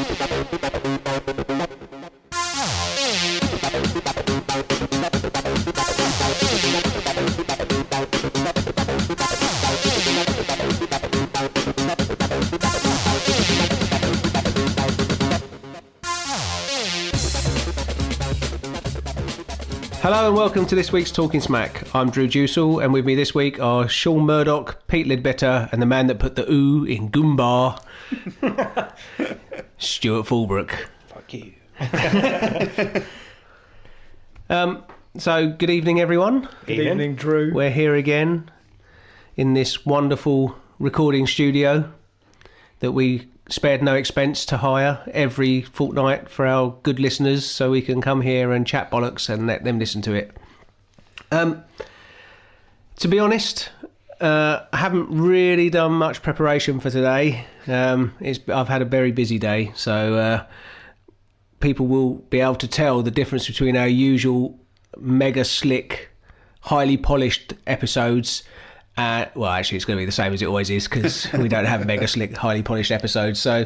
Hello and welcome to this week's Talking Smack. I'm Drew Juicel, and with me this week are Sean Murdoch, Pete Lidbetter, and the man that put the ooh in Goomba, Stuart Fulbrook. Fuck you. So, good evening, everyone. Good evening, Drew. We're here again in this wonderful recording studio that we spared no expense to hire every fortnight for our good listeners, so we can come here and chat bollocks and let them listen to it. To be honest, I haven't really done much preparation for today. I've had a very busy day, so people will be able to tell the difference between our usual mega slick, highly polished episodes. Well, actually, it's going to be the same as it always is, because we don't have mega slick, highly polished episodes. So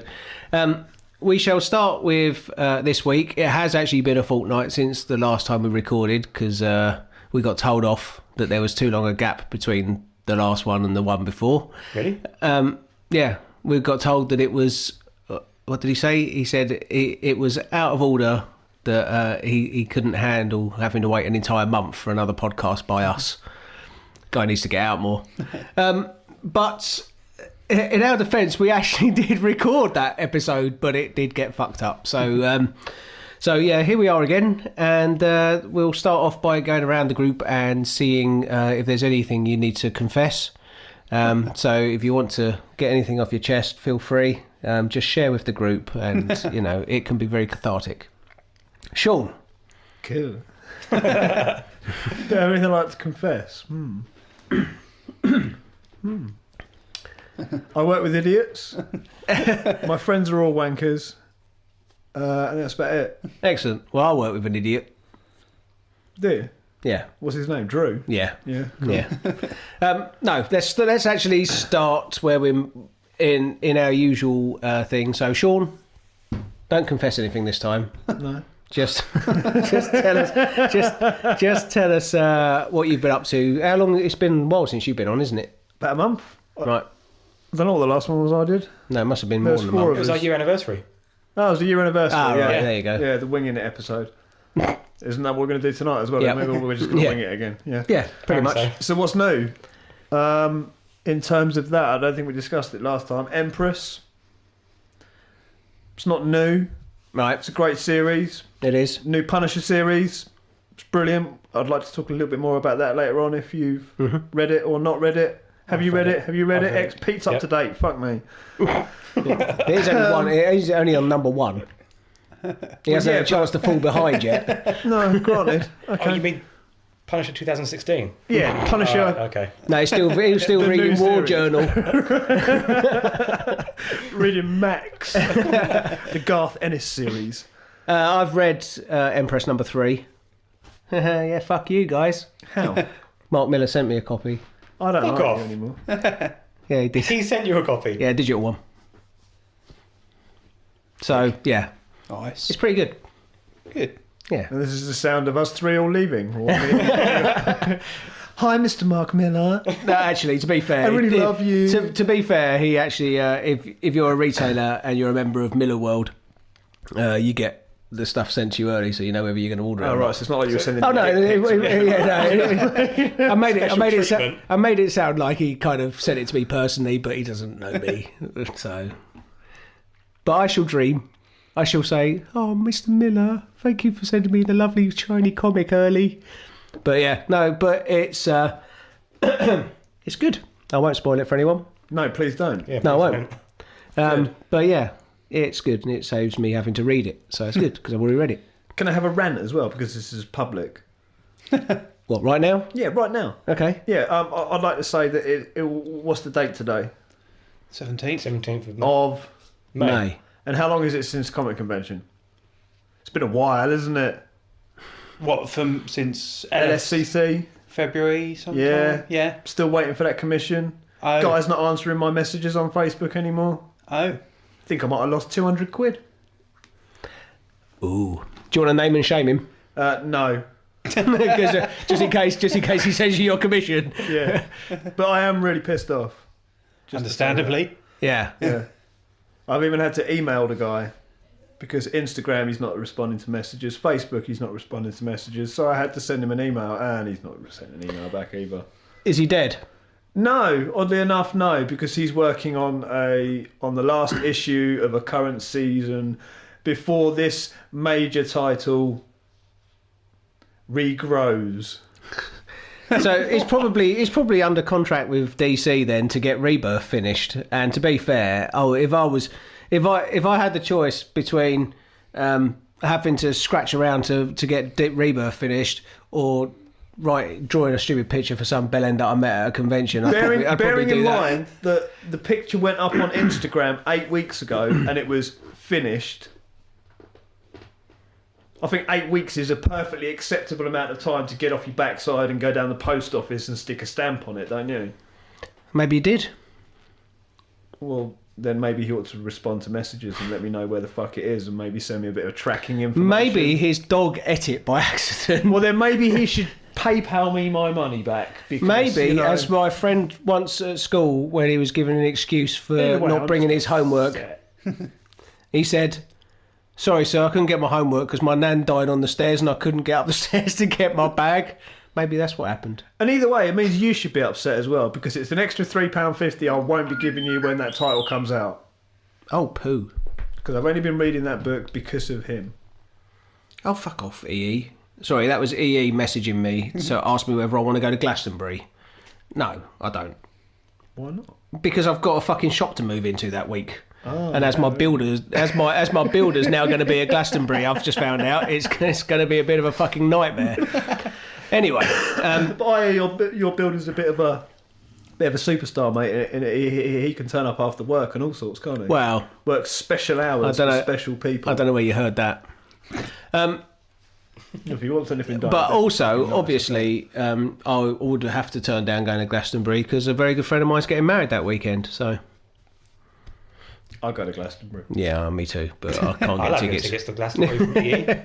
we shall start with this week. It has actually been a fortnight since the last time we recorded, because we got told off that there was too long a gap between the last one and the one before. Really? Yeah, we got told that it was... What did he say? He said it was out of order that he couldn't handle having to wait an entire month for another podcast by us. Guy needs to get out more. But in our defence, we actually did record that episode, but it did get fucked up. So yeah, here we are again, and we'll start off by going around the group and seeing if there's anything you need to confess. So if you want to get anything off your chest, feel free. Just share with the group, and it can be very cathartic. Sean. Cool. Do you have anything I'd like to confess? I work with idiots. My friends are all wankers. And that's about it. Excellent. Well, I work with an idiot. Do you? Yeah. What's his name? Drew? Yeah. Yeah. Cool. Yeah. No, let's actually start where we're in our usual thing. So, Sean, don't confess anything this time. No. Just tell us what you've been up to. How long? It's been a while since you've been on, isn't it? About a month. Right. I don't know what the last one was I did. No, it must have been more than a four month. of It was our year anniversary. Oh, it was the year anniversary. Ah, right, yeah. there you go. Yeah, the winging it episode. Isn't that what we're going to do tonight as well? Yeah. Maybe we're just going to wing it again. Yeah. Yeah, pretty much. So what's new? In terms of that, I don't think we discussed it last time. Empress. It's not new. Right. It's a great series. It is. New Punisher series. It's brilliant. I'd like to talk a little bit more about that later on if you've read it or not read it. Have you read it? Have you read it? Pete's up to date. Fuck me. There's only one. He's only on number one. He hasn't had a chance to fall behind yet. No, granted. Okay. Oh, you mean Punisher 2016? Yeah, Punisher. Okay. No, he was still The reading new War series. Journal. Reading Max. The Garth Ennis series. I've read Empress number 3. Yeah, fuck you guys. How? Mark Miller sent me a copy. I don't Fuck like off. you anymore. Yeah, he did. He sent you a copy. Yeah, digital one. So, yeah, Nice. it's pretty good. Good. Yeah. And this is the sound of us three all leaving. Hi, Mr. Mark Miller. No, actually, to be fair, I really love you. To be fair, he actually, if you're a retailer and you're a member of Miller World, you get the stuff sent to you early, so you know whether you're going to order it. Oh, or right, not. so it's not like you were sending Oh no! I made it sound like he kind of sent it to me personally, but he doesn't know me. So, but I shall dream. I shall say, "Oh, Mr. Miller, thank you for sending me the lovely shiny comic early." But yeah, no, but it's it's good. I won't spoil it for anyone. No, please don't. Yeah, No, I please won't. But yeah, it's good, and it saves me having to read it, so it's good because I've already read it. Can I have a rant as well, because this is public? What, right now? Yeah, right now. Okay. Yeah, I'd like to say that what's the date today? 17th of May. Of... May. And how long is it since Comic Convention? It's been a while, isn't it? What, since LSCC? February sometime? Yeah. Yeah. Still waiting for that commission. Oh. Guy's not answering my messages on Facebook anymore. Oh. Think I might have lost 200 quid. Ooh. Do you want to name and shame him? No. just in case he sends you your commission. Yeah. But I am really pissed off. Understandably. Yeah. Yeah. I've even had to email the guy because Instagram he's not responding to messages, Facebook he's not responding to messages, so I had to send him an email and he's not sending an email back either. Is he dead? No, oddly enough, no, because he's working on the last issue of a current season before this major title regrows. So he's probably under contract with DC then to get Rebirth finished. And to be fair, if I had the choice between having to scratch around to get Rebirth finished or drawing a stupid picture for some bellend that I met at a convention, I'd probably bearing do in that. mind that the picture went up on Instagram 8 weeks ago and it was finished. I think 8 weeks is a perfectly acceptable amount of time to get off your backside and go down the post office and stick a stamp on it, don't you? Maybe he did. Well, then maybe he ought to respond to messages and let me know where the fuck it is and maybe send me a bit of tracking information. Maybe his dog ate it by accident. Well, then maybe he should PayPal me my money back. Because, Maybe, as my friend once at school, when he was given an excuse for not bringing his homework, he said, "Sorry, sir, I couldn't get my homework because my nan died on the stairs and I couldn't get up the stairs to get my bag." Maybe that's what happened. And either way, it means you should be upset as well because it's an extra £3.50 I won't be giving you when that title comes out. Oh, poo. Because I've only been reading that book because of him. Oh, fuck off, EE. Sorry, that was EE messaging me to ask me whether I want to go to Glastonbury. No, I don't. Why not? Because I've got a fucking shop to move into that week. Oh, and as my builders now going to be at Glastonbury, I've just found out it's going to be a bit of a fucking nightmare. Anyway, but I hear your builder's a bit of a superstar, mate, and he can turn up after work and all sorts, can't he? Well, works special hours for special people. I don't know where you heard that. If he wants anything done. But also, obviously, I would have to turn down going to Glastonbury because a very good friend of mine's getting married that weekend. So I'll go to Glastonbury. Yeah, me too. But I can't get tickets to Glastonbury from EE.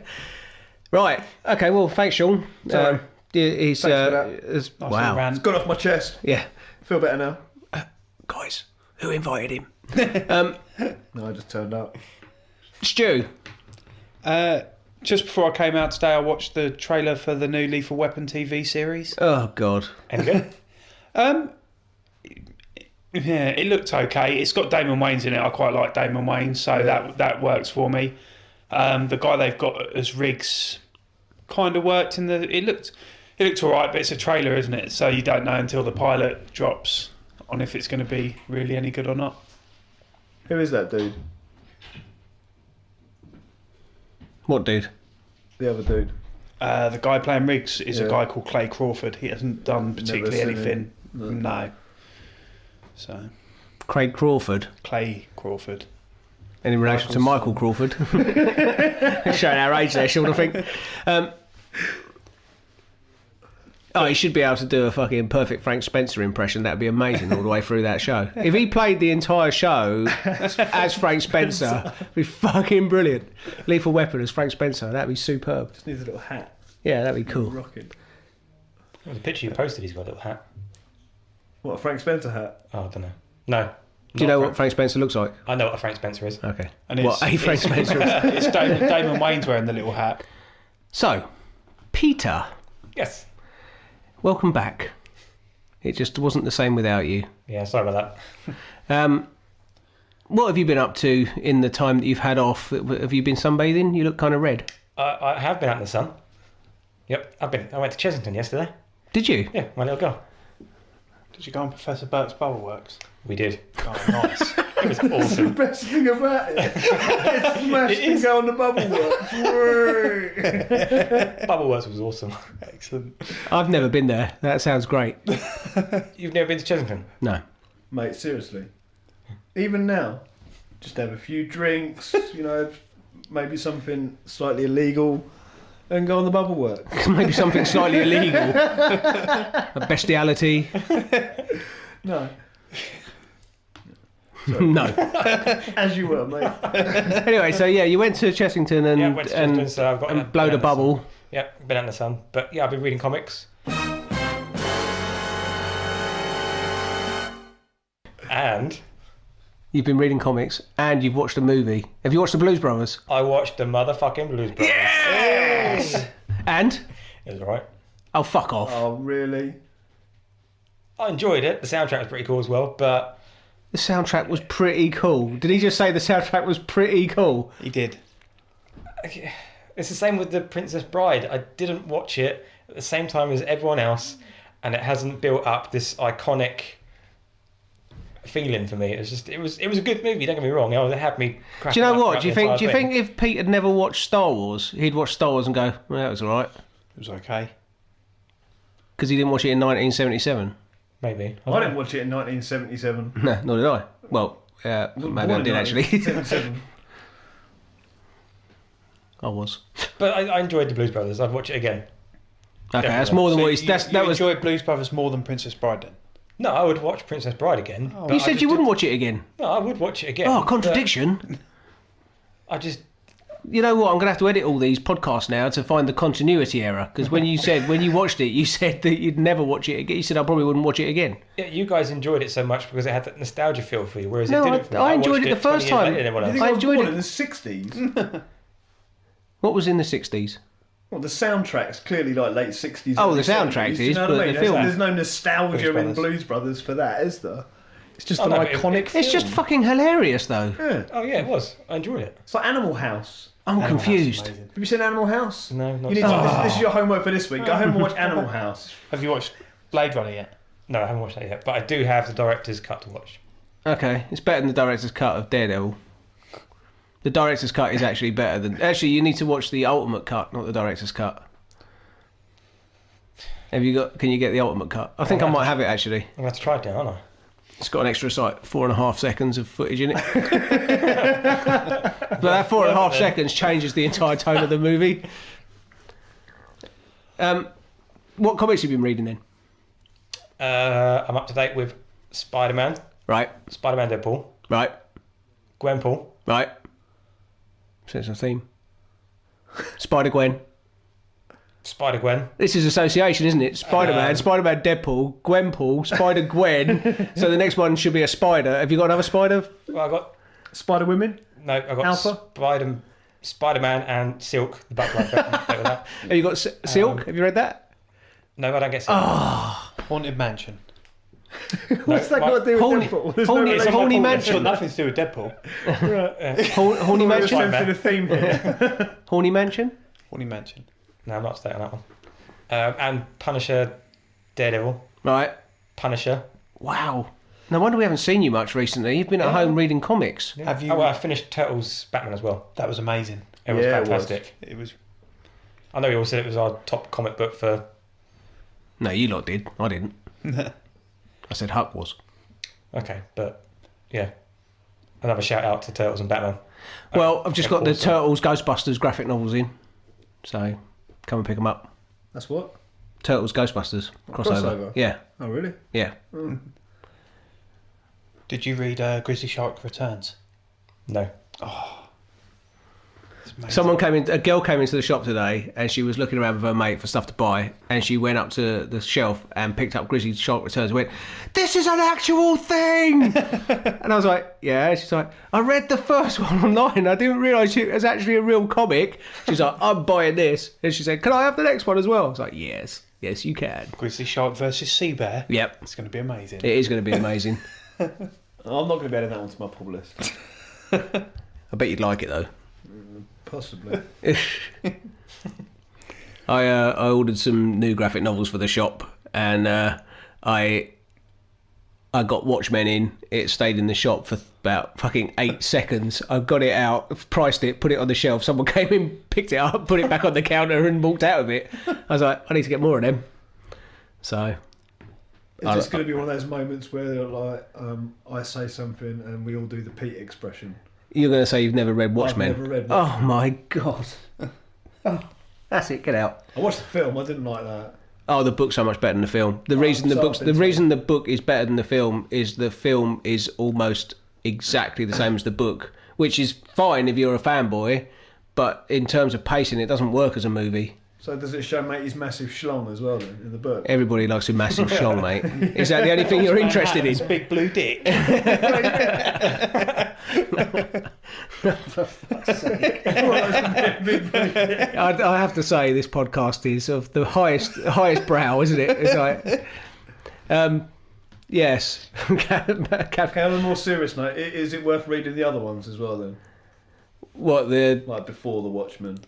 Right. Okay. Well, thanks, Sean. Sorry. He's Thanks for that. wow. It's gone off my chest. Yeah. Feel better now. Guys, who invited him? No, I just turned up. Stu. Just before I came out today, I watched the trailer for the new Lethal Weapon TV series. Oh God. Any good? Yeah, it looked okay. It's got Damon Wayans in it. I quite like Damon Wayans, so that works for me. The guy they've got as Riggs kind of worked in the. It looked all right, but it's a trailer, isn't it? So you don't know until the pilot drops on if it's going to be really any good or not. Who is that dude? What dude? The other dude. The guy playing Riggs is a guy called Clay Crawford. He hasn't done particularly anything. No. So. Craig Crawford. Clay Crawford. In relation to Michael Crawford. Showing our age there, Sean, I think. He should be able to do a fucking perfect Frank Spencer impression. That'd be amazing all the way through that show. If he played the entire show as Frank Spencer, it'd be fucking brilliant. Lethal Weapon as Frank Spencer, that'd be superb. Just needs a little hat. Yeah, that'd be cool. Rocking. The picture you posted, he's got a little hat. What, a Frank Spencer hat? Oh, I don't know. No. Do you know what Frank Spencer looks like? I know what a Frank Spencer is. Okay. And what a Frank Spencer is. It's Damon Wayans wearing the little hat. So, Peter. Yes. Welcome back. It just wasn't the same without you. Yeah, sorry about that. What have you been up to in the time that you've had off? Have you been sunbathing? You look kind of red. I have been out in the sun. Yep, I went to Chesington yesterday. Did you? Yeah, my little girl. Did you go on Professor Burke's Bubble Works? We did. Oh, nice. It was awesome. The best thing about it. It's smashed and go on the bubble works. Bubble Works was awesome. Excellent. I've never been there. That sounds great. You've never been to Chesington? No. Mate, seriously. Even now, just have a few drinks, maybe something slightly illegal, and go on the bubble work. Maybe something slightly illegal. A bestiality. No. No. As you were, mate. Anyway, so yeah, you went to Chessington and Yeah, went to Chessington, so I've got and blowed a bubble. Yeah, been out in the sun. But yeah, I've been reading comics. And You've been reading comics and you've watched a movie. Have you watched the Blues Brothers? I watched the motherfucking Blues Brothers. Yes! And? It was alright. Oh, fuck off. Oh, really? I enjoyed it. The soundtrack was pretty cool as well, but The soundtrack was pretty cool. Did he just say the soundtrack was pretty cool? He did. it's the same with The Princess Bride. I didn't watch it at the same time as everyone else, and it hasn't built up this iconic feeling for me. It was a good movie, don't get me wrong. It had me Do cracking you know up what? throughout Do you the entire think if Pete had never watched Star Wars, he'd watch Star Wars and go, well, that was alright? It was okay. Because he didn't watch it in 1977. Maybe. I didn't watch it in 1977. No, nor did I. Well, maybe I did actually. 1977. I was. But I enjoyed the Blues Brothers. I'd watch it again. Okay, that's more than So what he's. That was. enjoyed Blues Brothers more than Princess Bride then? No, I would watch Princess Bride again. Oh, but You I said just you wouldn't didn't- watch it again. No, I would watch it again. Oh, but contradiction. I just You know what? I'm going to have to edit all these podcasts now to find the continuity error. Because when you watched it, you said that you'd never watch it again. You said I probably wouldn't watch it again. yeah, you guys enjoyed it so much because it had that nostalgia feel for you, whereas No, it didn't. for me. I enjoyed watched it the first 20 years time. later than everyone You else. think I I was enjoyed born it. in the 60s? What was in the 60s? Well, the soundtrack's clearly like late 60s. Oh, early the soundtrack 70s, do you is, know what but I mean? the film- There's no nostalgia Blues in Brothers. Blues Brothers for that, is there? It's just Oh, an no, but it- iconic it's film. It's just fucking hilarious, though. Yeah. Oh yeah, it was. I enjoyed it. It's like Animal House. I'm Animal House is confused. amazing. Have you seen Animal House? No, not You need to, this is your homework for this week. Go home and watch Animal House. Have you watched Blade Runner yet? No, I haven't watched that yet, but I do have the director's cut to watch. Okay, it's better than the director's cut of Daredevil. The director's cut is actually better than. Actually, you need to watch the ultimate cut, not the director's cut. Have you got? Can you get the ultimate cut? I think I might have it actually. I'm going to have to try it now, aren't I? It's got an extra like 4.5 seconds of footage in it. But that 4.5 seconds changes the entire tone of the movie. What comics have you been reading then? I'm up to date with Spider-Man, Right, Spider-Man Deadpool, right, Gwenpool, right. Sense of theme. Spider-Gwen. Spider-Gwen. This is association, isn't it? Spider-Man, Spider-Man, Deadpool, Gwenpool, Spider-Gwen. So the next one should be a spider. Have you got another spider? Well, I got Spider Women? no, I got Alpha? Spider-Man and Silk, the butterfly. With that. Have you got Silk? Have you read that? No, I don't get Silk. Haunted Mansion. What's that got to do with Horny- Deadpool? There's horny- no it's a relation. horny It's mansion. got nothing to do with Deadpool. Horny There's Mansion? sense in the theme here. Horny Mansion? Haunted Mansion. No, I'm not staying on that one. And Punisher, Daredevil, Right. Punisher. Wow. No wonder we haven't seen you much recently. You've been at home reading comics. Have you? Oh, well, I finished Turtles Batman as well. That was amazing. It was Yeah, it was. fantastic. It was. I know we all said it was our top comic book for. No, you lot did. I didn't. I said Huck was. Okay, but yeah. Another shout out to Turtles and Batman. Well, I've just got the also. Turtles Ghostbusters graphic novels in. So come and pick them up. That's what? Turtles Ghostbusters crossover. Crossover? Yeah, Oh, really? yeah. Did you read Grizzly Shark Returns? No. It's amazing. Someone came in. A girl came into the shop today, and she was looking around with her mate for stuff to buy. And she went up to the shelf and picked up Grizzly Shark Returns. And went, "This is an actual thing!" And I was like, "Yeah." She's like, "I read the first one online. I didn't realise it was actually a real comic." She's like, "I'm buying this." And she said, "Can I have the next one as well?" I was like, "Yes, yes, you can." Grizzly Shark versus Sea Bear. Yep, It's going to be amazing. it is going to be amazing. I'm not going to be adding that one to my pull list. I bet you'd like it though. Possibly. I ordered some new graphic novels for the shop, and I got Watchmen in. It stayed in the shop for about fucking 8 seconds. I got it out, priced it, put it on the shelf. Someone came in, picked it up, put it back on the counter, and walked out of it. I was like, I need to get more of them. So It's just going to be one of those moments where, like, I say something and we all do the Pete expression. you're going to say you've never read Watchmen? I've never read Oh my god! Oh, that's it. Get out. I watched the film. I didn't like that. Oh, the book's so much better than the film. The reason the book is better than the film is almost exactly the same as the book, which is fine if you're a fanboy, but in terms of pacing, it doesn't work as a movie. So does it show Matey's massive schlong as well then, in the book? Everybody likes a massive schlong, mate. Is that the only thing you're interested in? Big blue dick. I have to say, this podcast is of the highest brow, isn't it? It's like, yes. Okay, on a more serious note, is it worth reading the other ones as well then? What the? Like Before the Watchmen.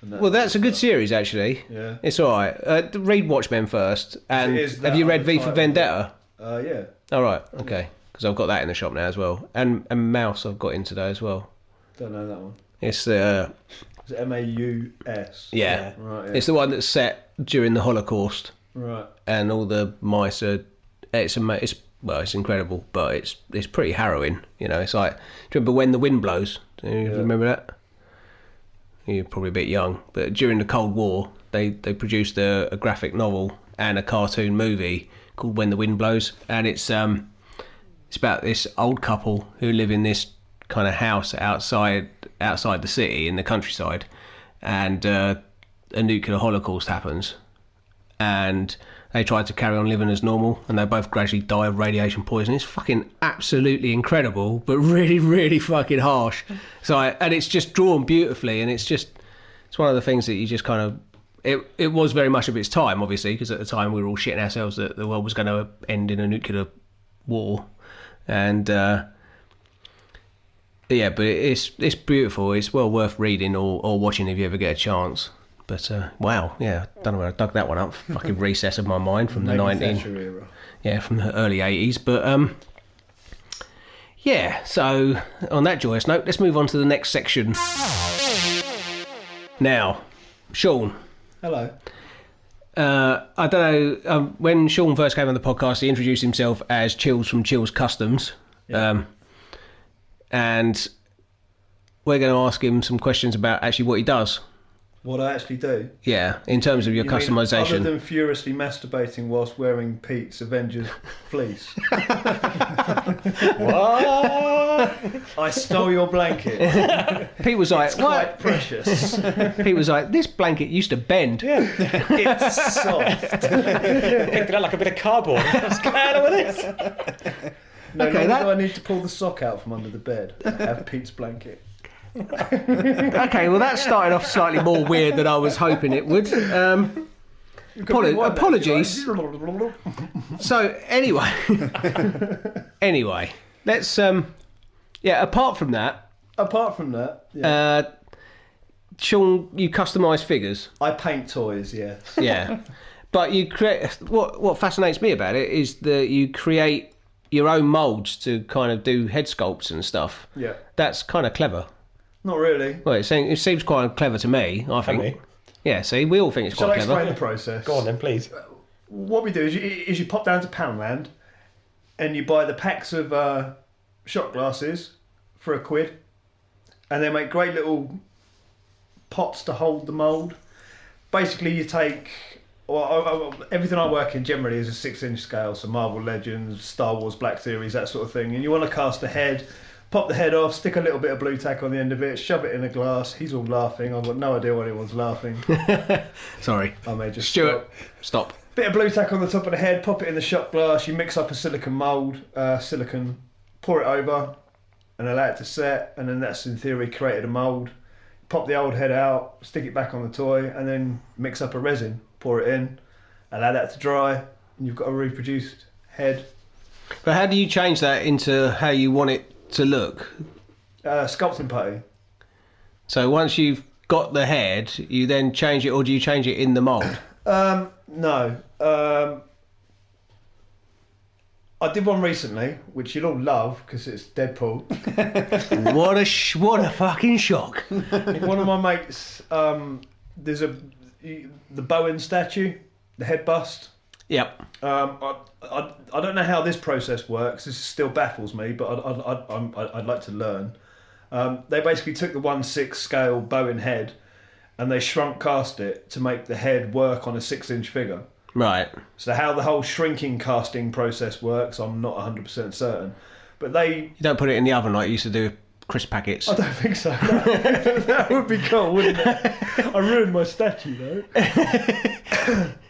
Well, that's a good series, actually. Yeah. It's all right. Read Watchmen first. And have you read V for Vendetta? Yeah. All right. Okay. Because I've got that in the shop now as well, and Mouse I've got in today as well. Don't know that one. It's Is it Maus? yeah. Right. Yeah. It's the one that's set during the Holocaust, Right. and all the mice are. It's incredible, but it's pretty harrowing. You know, it's like, do you remember When the Wind Blows? Do you remember that? You're probably a bit young, but during the Cold War, they produced a graphic novel and a cartoon movie called When the Wind Blows, and it's about this old couple who live in this kind of house outside the city in the countryside, and a nuclear holocaust happens, and they try to carry on living as normal, and they both gradually die of radiation poisoning. It's fucking absolutely incredible, but really, really fucking harsh. And it's just drawn beautifully, and it's one of the things that you just kind of... It was very much of its time, obviously, because at the time we were all shitting ourselves that the world was going to end in a nuclear war. And, but it's beautiful. It's well worth reading or watching if you ever get a chance. But wow, yeah, don't know where I dug that one up. Fucking recess of my mind from the from the early 80s. But yeah. So on that joyous note, let's move on to the next section. Now, Sean. Hello. I don't know. When Sean first came on the podcast, he introduced himself as Chills from Chills Customs, and we're going to ask him some questions about actually what he does. What I actually do? Yeah, in terms of your customization. Other than furiously masturbating whilst wearing Pete's Avengers fleece. What? I stole your blanket. Pete was like, It's quite precious. Pete was like, this blanket used to bend. Yeah. It's soft. Picked it up like a bit of cardboard. What's going on with this? No longer do I need to pull the sock out from under the bed. I have Pete's blanket. Okay, well that started off slightly more weird than I was hoping it would. Apologies. So anyway, let's apart from that, Sean, you customise figures. I paint toys, yeah. Yeah, but you create. What fascinates me about it is that you create your own moulds to kind of do head sculpts and stuff. Yeah. That's kind of clever. Not really. Well, it seems quite clever to me, I think. Me? Yeah, see, we all think it's Shall quite I clever. explain the process? Go on then, please. What we do is you pop down to Poundland and you buy the packs of shot glasses for £1, and they make great little pots to hold the mould. Basically, you take... everything I work in generally is a 6-inch scale, so Marvel Legends, Star Wars Black Series, that sort of thing. And you want to cast a head, pop the head off, stick a little bit of blue tack on the end of it, shove it in a glass. He's all laughing. I've got no idea why anyone's laughing. Sorry. I may just Stuart, stop. Bit of blue tack on the top of the head, pop it in the shot glass, you mix up a silicone mould, pour it over and allow it to set, and then that's in theory created a mould. Pop the old head out, stick it back on the toy, and then mix up a resin, pour it in, allow that to dry, and you've got a reproduced head. But how do you change that into how you want it to look? Sculpting putty. So once you've got the head, you then change it, or do you change it in the mould? No. I did one recently, which you'll all love because it's Deadpool. What a fucking shock! One of my mates, there's the Bowen statue, the head bust. Yep. I don't know how this process works. This still baffles me, but I'd like to learn. They basically took the 1/6 scale Bowen head, and they shrunk cast it to make the head work on a 6-inch figure. Right. So how the whole shrinking casting process works, I'm not 100% certain. But they... You don't put it in the oven like you used to do with crisp packets. I don't think so. That would be cool, wouldn't it? I ruined my statue, though.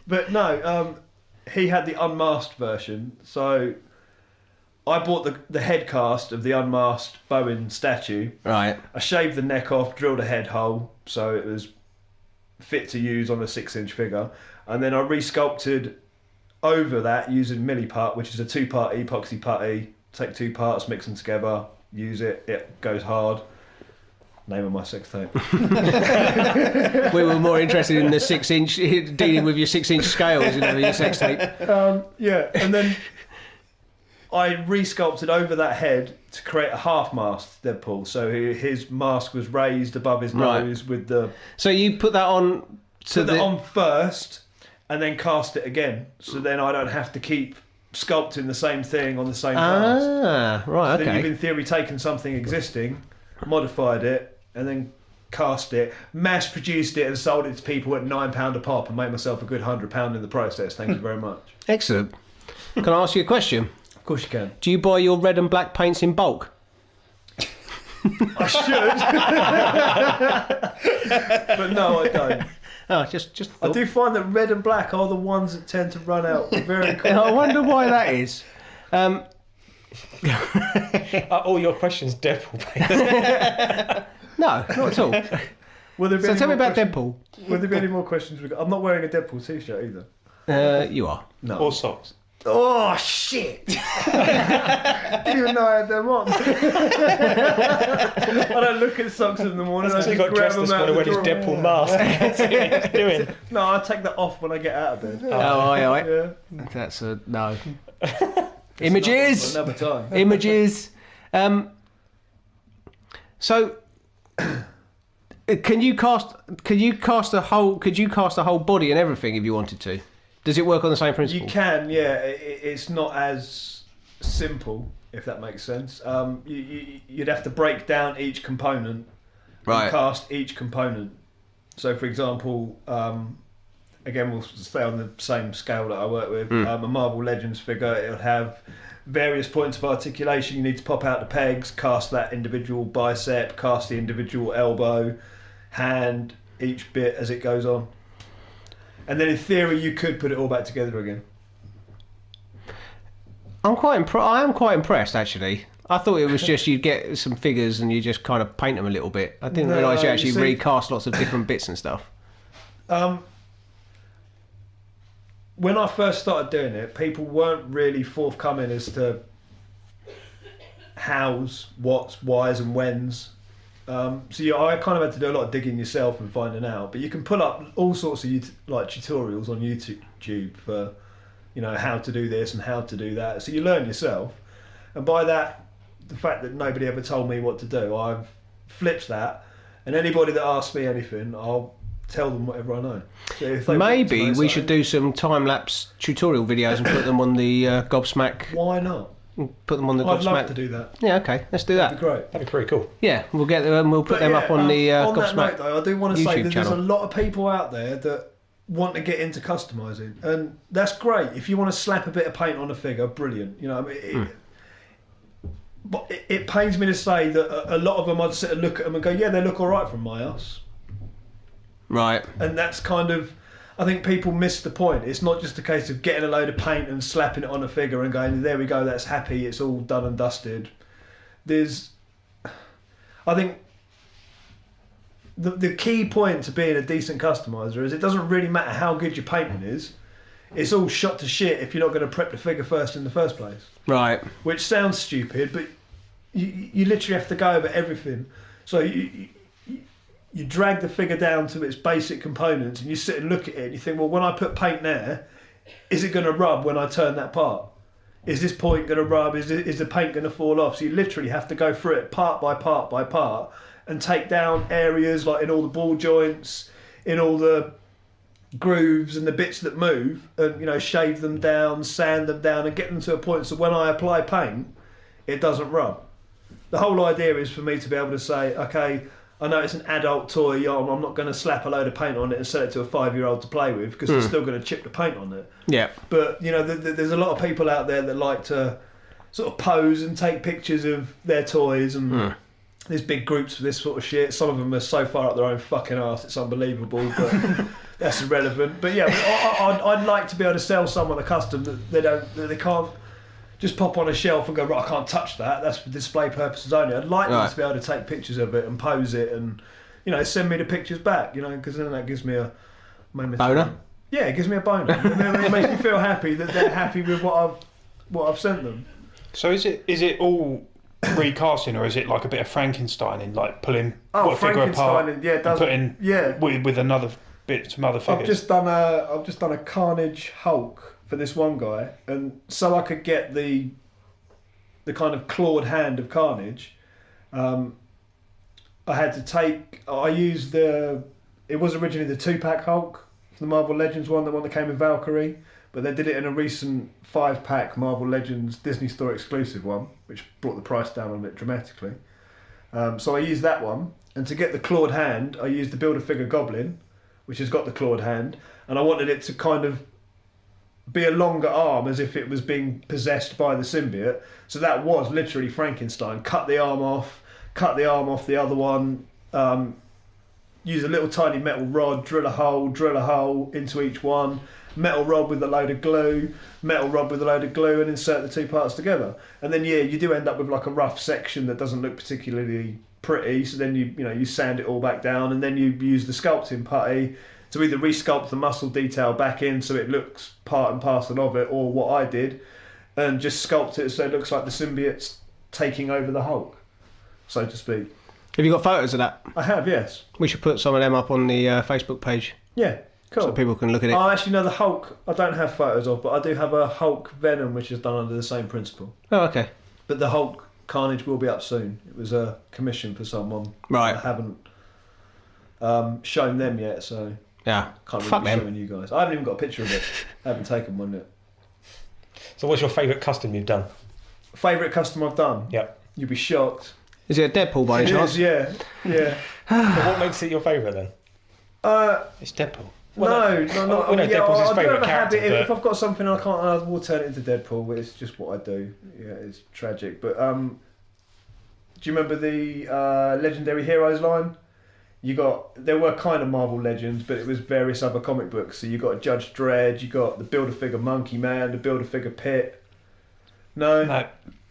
But no, he had the unmasked version. So I bought the head cast of the unmasked Bowen statue. Right. I shaved the neck off, drilled a head hole, so it was fit to use on a 6-inch figure. And then I resculpted over that using Milliput, which is a 2-part epoxy putty. Take 2 parts, mix them together, use it, it goes hard. Name of my sex tape. We were more interested in the 6-inch, dealing with your 6-inch scales, your sex tape. Yeah, and then I resculpted over that head to create a half-mast Deadpool. So his mask was raised above his nose with the... So you put that on... Put that on first, and then cast it again. So then I don't have to keep sculpting the same thing on the same cast. Ah, right, So then okay. you've in theory taken something existing, modified it, and then cast it, mass produced it and sold it to people at £9 a pop and made myself a good £100 in the process. Thank you very much. Excellent. Can I ask you a question? Of course you can. Do you buy your red and black paints in bulk? I should. But no, I don't. Oh, just I do find that red and black are the ones that tend to run out very quickly. I wonder why that is. Are all your questions Deadpool based? No, not at all. Will there be So any tell me more about questions? Deadpool. Will there be any more questions? I'm not wearing a Deadpool t-shirt either. You are. No. Or socks. Oh, shit! Didn't even know I had them on. I don't look at socks in the morning. I So just he got grab dressed them this out morning of the with his drawer. Deadpool mask. See what he's doing. No, I take that off when I get out of bed. Oh, aye. Yeah. That's a no. Images. Another time. Images. So, can you cast a whole body and everything if you wanted to? Does it work on the same principle? You can, yeah. It's not as simple, if that makes sense. You'd have to break down each component Right. and cast each component. So, for example, again, we'll stay on the same scale that I work with. A Marvel Legends figure, it'll have various points of articulation. You need to pop out the pegs, cast that individual bicep, cast the individual elbow, hand, each bit as it goes on. And then in theory, you could put it all back together again. I am quite impressed, actually. I thought it was just you'd get some figures and you just kind of paint them a little bit. I didn't No, realise you you actually see- recast lots of different bits and stuff. When I first started doing it, people weren't really forthcoming as to hows, whats, whys and whens. So yeah, I kind of had to do a lot of digging yourself and finding out. But you can pull up all sorts of like tutorials on YouTube for, how to do this and how to do that. So you learn yourself. And by that, the fact that nobody ever told me what to do, I've flipped that. And anybody that asks me anything, I'll tell them whatever I know. So if they want to Maybe know we should do some time-lapse tutorial videos and put them on the Gobsmack. Why not? Put them on the I'd Gobsmack. love to do that. Yeah, okay, let's do That'd that. be great. That'd be pretty cool. Yeah, we'll get them. We'll put them up on the on that Gobsmack note, though, I do want to say YouTube that there's a channel. lot of people out there that want to get into customising, and that's great. If you want to slap a bit of paint on a figure, brilliant. But it pains me to say that a lot of them, I'd sit and look at them and go, yeah, they look all right from my ass. Right. And that's kind of, I think people miss the point. It's not just a case of getting a load of paint and slapping it on a figure and going, there we go, that's happy, it's all done and dusted. I think the key point to being a decent customiser is it doesn't really matter how good your painting is. It's all shot to shit if you're not going to prep the figure first in the first place. Right. Which sounds stupid, but you literally have to go over everything. So you drag the figure down to its basic components and you sit and look at it and you think, well, when I put paint there, is it going to rub when I turn that part? Is this point going to rub? Is the paint going to fall off? So you literally have to go through it part by part by part and take down areas like in all the ball joints, in all the grooves and the bits that move, and shave them down, sand them down, and get them to a point so when I apply paint, it doesn't rub. The whole idea is for me to be able to say, okay, I know it's an adult toy, I'm not going to slap a load of paint on it and sell it to a 5-year-old to play with because they're still going to chip the paint on it. Yeah. But there's a lot of people out there that like to sort of pose and take pictures of their toys, and there's big groups for this sort of shit. Some of them are so far up their own fucking arse, it's unbelievable, but that's irrelevant. But yeah, I'd like to be able to sell someone a custom that they can't just pop on a shelf and go, right, I can't touch that, that's for display purposes only. I'd like them to be able to take pictures of it and pose it and, you know, send me the pictures back, you know, because then that gives me a boner. Yeah, it gives me a boner. It makes me feel happy that they're happy with what I've sent them. So is it all recasting, or is it like a bit of Frankenstein in, like pulling a figure apart and putting with another bit, some other figures? I've just done a Carnage Hulk for this one guy, and so I could get the kind of clawed hand of Carnage. I used it was originally the 2-pack Hulk, the Marvel Legends one, the one that came with Valkyrie, but they did it in a recent 5-pack Marvel Legends Disney Store exclusive one, which brought the price down on it dramatically. So I used that one, and to get the clawed hand, I used the Build-A-Figure Goblin, which has got the clawed hand, and I wanted it to kind of be a longer arm, as if it was being possessed by the symbiote. So that was literally Frankenstein. Cut the arm off the other one, use a little tiny metal rod, drill a hole into each one, metal rod with a load of glue, and insert the two parts together. And then you do end up with like a rough section that doesn't look particularly pretty, so then you sand it all back down, and then you use the sculpting putty to either resculpt the muscle detail back in so it looks part and parcel of it, or what I did, and just sculpt it so it looks like the symbiote's taking over the Hulk, so to speak. Have you got photos of that? I have, yes. We should put some of them up on the Facebook page. Yeah, cool. So people can look at it. I actually know the Hulk I don't have photos of, but I do have a Hulk Venom which is done under the same principle. Oh, okay. But the Hulk Carnage will be up soon. It was a commission for someone. Right. I haven't shown them yet, so yeah. Can't really Fuck be them. showing you guys. I haven't even got a picture of it. I haven't taken one yet. So what's your favourite custom you've done? Favourite custom I've done? Yep. You'd be shocked. Is it a Deadpool by any chance? Yeah. But what makes it your favourite then? It's Deadpool. No. We know Deadpool's his favourite character. If I've got something I can't, I will turn it into Deadpool. But it's just what I do. Yeah, it's tragic. But do you remember the Legendary Heroes line? There were kind of Marvel Legends, but it was various other comic books. So you got Judge Dredd, you got the Build-A-Figure Monkey Man, the Build-A-Figure Pit. No. No.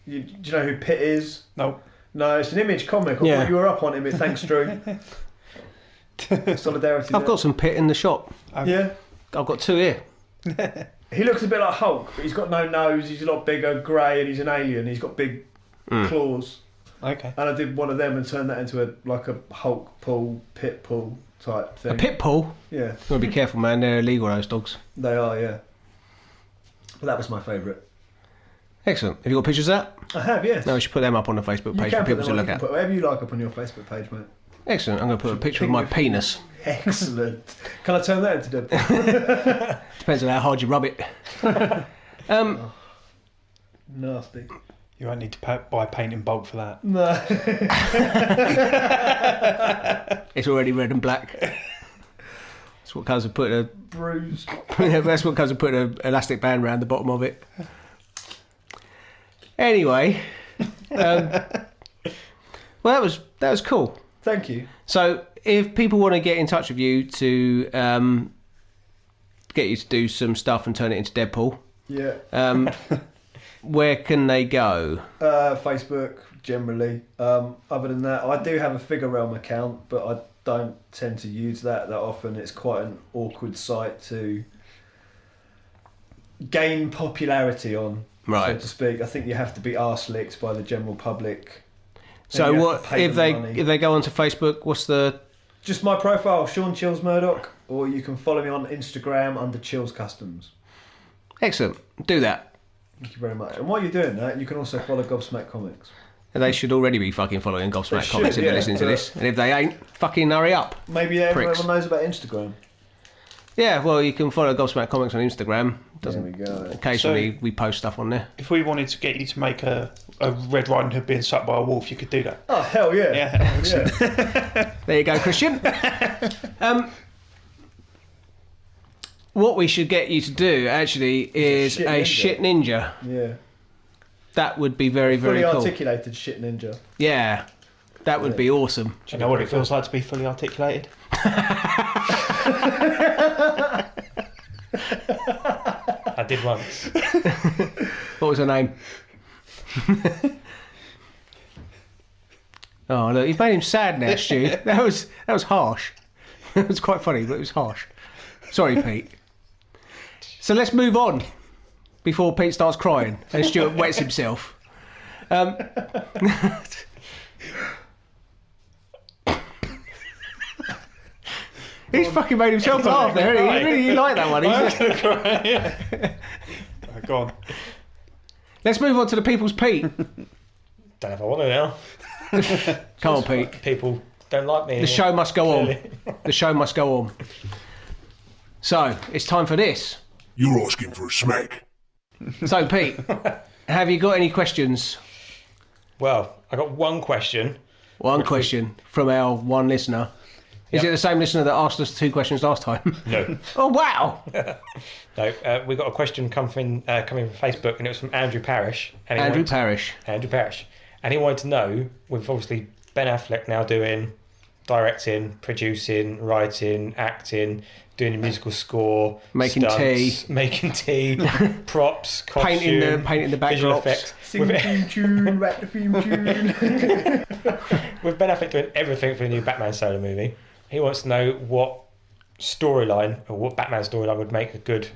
Do you know who Pit is? No. No, it's an Image comic. Yeah. You were up on Image. Thanks, Drew. Solidarity. I've got some Pit in the shop. Yeah. I've got 2 here. He looks a bit like Hulk, but he's got no nose. He's a lot bigger, grey, and he's an alien. He's got big claws. Okay. And I did one of them and turned that into a Hulk pull, Pit pull type thing. A pit bull? Yeah. You've got to be careful, man. They're illegal, those dogs. They are, yeah. But that was my favourite. Excellent. Have you got pictures of that? I have, yes. No, we should put them up on the Facebook page for people to look at. Put whatever you like up on your Facebook page, mate. Excellent. I'm going to put a picture of my penis. Excellent. Can I turn that into Deadpool? Depends on how hard you rub it. Nasty. You won't need to buy paint in bulk for that. No. It's already red and black. That's what comes with putting a Bruise. That's what comes with putting an elastic band around the bottom of it. Anyway, well, that was cool. Thank you. So, if people want to get in touch with you to get you to do some stuff and turn it into Deadpool, Yeah. where can they go? Facebook, generally. Other than that, I do have a Figure Realm account, but I don't tend to use that often. It's quite an awkward site to gain popularity on, Right. so to speak. I think you have to be arse-licked by the general public. So, And you have what to pay if them money. they go onto Facebook? What's the... Just my profile, Sean Chills Murdoch, or you can follow me on Instagram under Chills Customs. Excellent. Do that. Thank you very much. And while you're doing that, you can also follow Gobsmack Comics. They should already be fucking following Gobsmack They Comics should, if they're yeah, listening to but- this. And if they ain't, fucking hurry up. Maybe Pricks. everyone knows about Instagram. Yeah, well, you can follow Gobsmack Comics on Instagram. There we go. Occasionally, we post stuff on there. If we wanted to get you to make a Red Riding Hood being sucked by a wolf, you could do that. Oh, hell yeah. Yeah. Yeah. There you go, Christian. What we should get you to do, actually, is Shit a ninja. shit ninja. Yeah. That would be very, very Fully cool. articulated shit ninja. Yeah, that would be awesome. Do you know what it feels like to be fully articulated? I did once. What was her name? Oh look, you've made him sad now, Stu. That was harsh. It was quite funny, but it was harsh. Sorry, Pete. So let's move on before Pete starts crying and Stuart wets himself. He's fucking made himself laugh there. He really like that one. Go on. Let's move on to the people's Pete. Don't know if I want to now. Come on, Pete. People don't like me. The show must go on. The show must go on. So, it's time for this. You're asking for a smack. So, Pete, have you got any questions? Well, I got one question. One question from our one listener. Is Yep. it the same listener that asked us 2 questions last time? No. Oh, wow. No, we got a question coming from Facebook, and it was from Andrew Parrish. And he Andrew wanted- Parrish. Andrew Parrish. And he wanted to know, with obviously Ben Affleck now doing directing, producing, writing, acting, doing the musical score, Making stunts, making tea, props, costume, painting the visual backdrops. effects. Sing the theme tune, rap the theme tune. With Ben Affleck doing everything for the new Batman solo movie, he wants to know what storyline or what Batman storyline would make a good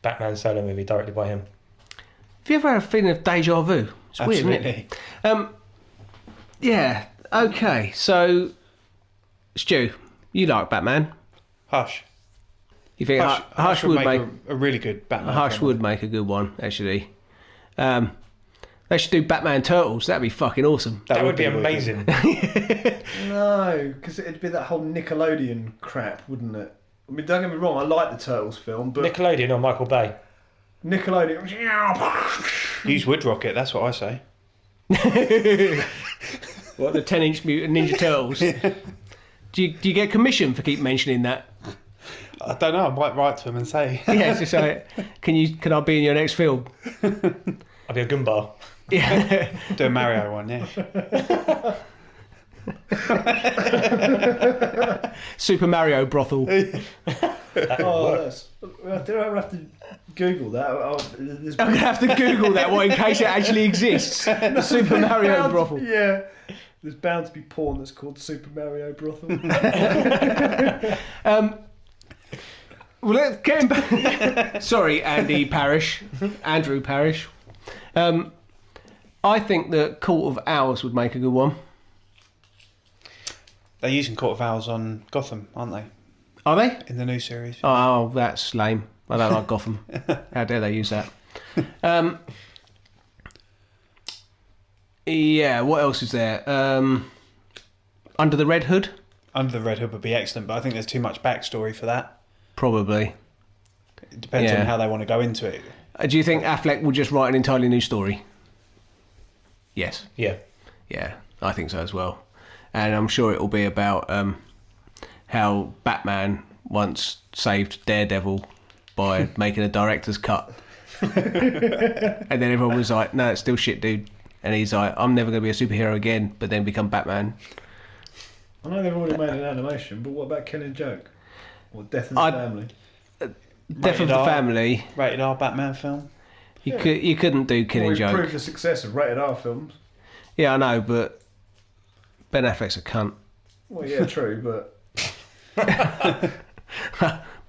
Batman solo movie directed by him. Have you ever had a feeling of deja vu? It's weird, isn't it? Absolutely. Yeah, okay. So, Stu, you like Batman. Hush. You think Hush would make a really good Batman. Hush film. would make a good one, actually. They should do Batman Turtles. That'd be fucking awesome. That would be wicked. amazing. No, because it'd be that whole Nickelodeon crap, wouldn't it? I mean, don't get me wrong, I like the Turtles film, but Nickelodeon or Michael Bay? Nickelodeon. Use Wood Rocket, that's what I say. What, the 10-inch Mutant Ninja Turtles? Do you get commission for keep mentioning that? I don't know, I might write to him and say. Yeah, it's just like, can I be in your next film? I'd be a Goomba. Yeah. Do a Mario one, yeah. Super Mario brothel. Oh, that's. I have to Google that. I'm gonna have to Google that one in case it actually exists. The Super Mario brothel. Yeah. There's bound to be porn that's called Super Mario Brothel. Well, let's get him back. Sorry, Andrew Parrish. I think that Court of Owls would make a good one. They're using Court of Owls on Gotham, aren't they? Are they? In the new series. Oh, that's lame. I don't like Gotham. How dare they use that? Yeah, what else is there? Under the Red Hood? Under the Red Hood would be excellent, but I think there's too much backstory for that. Probably. It depends Yeah. on how they want to go into it. Do you think Affleck will just write an entirely new story? Yes. Yeah. Yeah, I think so as well. And I'm sure it will be about how Batman once saved Daredevil by making a director's cut. And then everyone was like, no, it's still shit, dude. And he's like, I'm never going to be a superhero again, but then become Batman. I know they've already made an animation, but what about Killing Joke? Or Death in the Family? Death of the R. Family. Rated R Batman film. You couldn't do Killing Well, Joke. it proved the success of rated R films. Yeah, I know, but Ben Affleck's a cunt. Well, yeah, true, but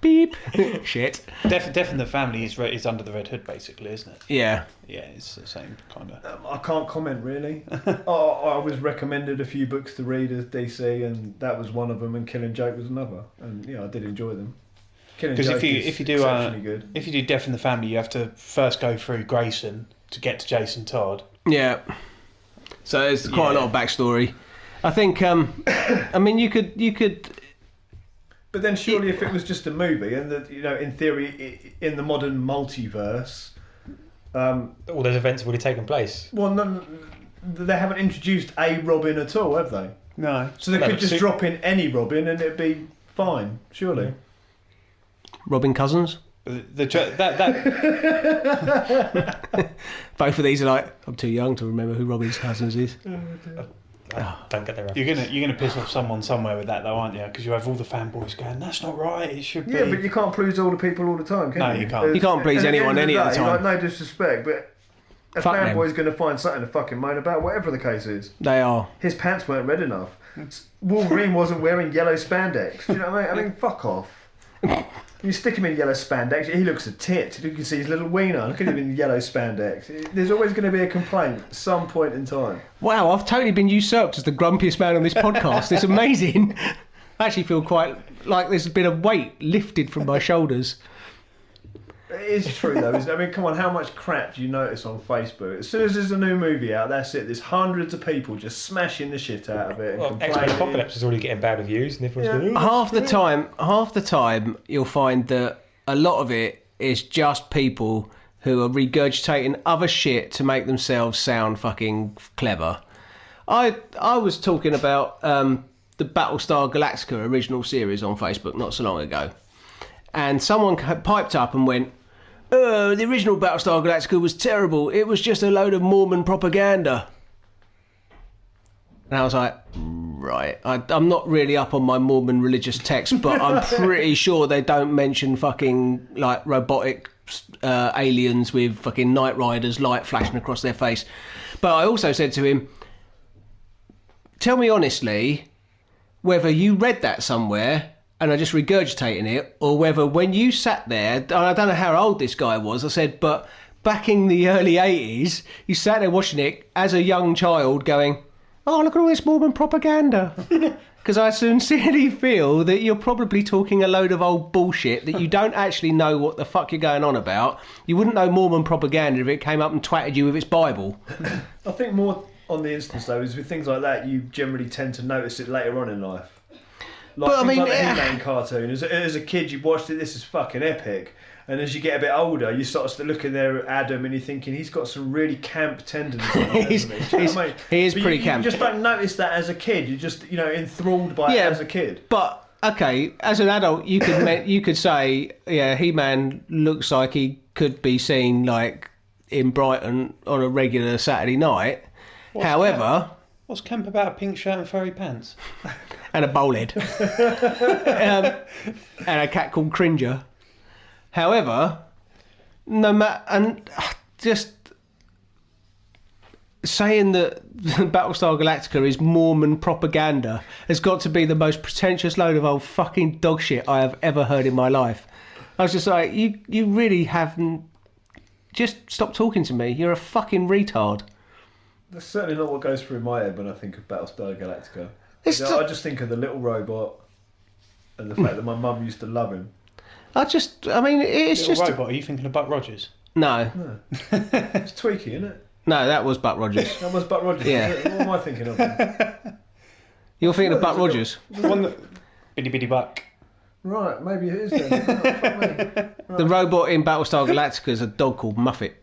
Beep. Shit. Death in the Family is Under the Red Hood, basically, isn't it? Yeah. Yeah, it's the same kind of. I can't comment really. I was recommended a few books to read as DC, and that was one of them, and Killing Joke was another. And yeah, I did enjoy them. Killing Because Joke is if you do exceptionally good. if you do Death in the Family, you have to first go through Grayson to get to Jason Todd. Yeah. So there's quite a lot of backstory. I think. I mean, you could. But then surely if it was just a movie, and that, you know, in theory, in the modern multiverse, All those events have already taken place. well, no, they haven't introduced a Robin at all, have they? No. So they No, could but just drop in any Robin and it'd be fine, surely. Robin Cousins. Both of these are like, I'm too young to remember who Robin's Cousins is. Don't get the reference. you're gonna piss off someone somewhere with that though, aren't you? Because you have all the fanboys going, "That's not right. It should be." Yeah, but you can't please all the people all the time, can No, you? you can't. You can't please And at the anyone end any of the day, time. Like, no disrespect, but a Fuck them. fanboy's going to find something to fucking moan about, whatever the case is. They are. His pants weren't red enough. Wolverine wasn't wearing yellow spandex. Do you know what I mean? I mean, fuck off. You stick him in yellow spandex, he looks a tit. You can see his little wiener. Look at him in yellow spandex. There's always going to be a complaint at some point in time. Wow, I've totally been usurped as the grumpiest man on this podcast. It's amazing. I actually feel quite like there's been a weight lifted from my shoulders. It is true though, isn't it? I mean, come on, how much crap do you notice on Facebook? As soon as there's a new movie out, that's it. There's hundreds of people just smashing the shit out of it. And Well, X-Men complaining. Apocalypse is already getting bad reviews, and everyone's going, Half the time, you'll find that a lot of it is just people who are regurgitating other shit to make themselves sound fucking clever. I was talking about the Battlestar Galactica original series on Facebook not so long ago, and someone piped up and went, the original Battlestar Galactica was terrible. It was just a load of Mormon propaganda. And I was like, right, I'm not really up on my Mormon religious text, but I'm pretty sure they don't mention fucking like robotic aliens with fucking Knight Riders light flashing across their face. But I also said to him, tell me honestly whether you read that somewhere and are just regurgitating it, or whether when you sat there, and I don't know how old this guy was, I said, but back in the early 80s, you sat there watching it as a young child going, oh, look at all this Mormon propaganda. Because I sincerely feel that you're probably talking a load of old bullshit that you don't actually know what the fuck you're going on about. You wouldn't know Mormon propaganda if it came up and twatted you with its Bible. I think more on the instance though is with things like that, you generally tend to notice it later on in life. Like, But, I things mean, like the yeah. He-Man cartoon. As a kid, you watched it. This is fucking epic. And as you get a bit older, you start to look in there at Adam, and you're thinking he's got some really camp tendencies. He is But pretty camp. You just don't notice that as a kid. You're just enthralled by it as a kid. But okay, as an adult, you could say, yeah, He-Man looks like he could be seen like in Brighton on a regular Saturday night. However, What's camp about a pink shirt and furry pants? and a bowl head, and a cat called Cringer. However, no matter, and just saying that Battlestar Galactica is Mormon propaganda has got to be the most pretentious load of old fucking dog shit I have ever heard in my life. I was just like, you really haven't. Just stop talking to me. You're a fucking retard. That's certainly not what goes through my head when I think of Battlestar Galactica. It's I just think of the little robot and the fact that my mum used to love him. I mean, it's Little just... robot, are you thinking of Buck Rogers? No. It's Tweaky, isn't it? No, that was Buck Rogers. That was Buck Rogers. Yeah. What am I thinking of? You're thinking of Buck Rogers? The one that... Bitty Bitty Buck. Right, maybe it is then. Oh, fuck me. The robot in Battlestar Galactica is a dog called Muffet.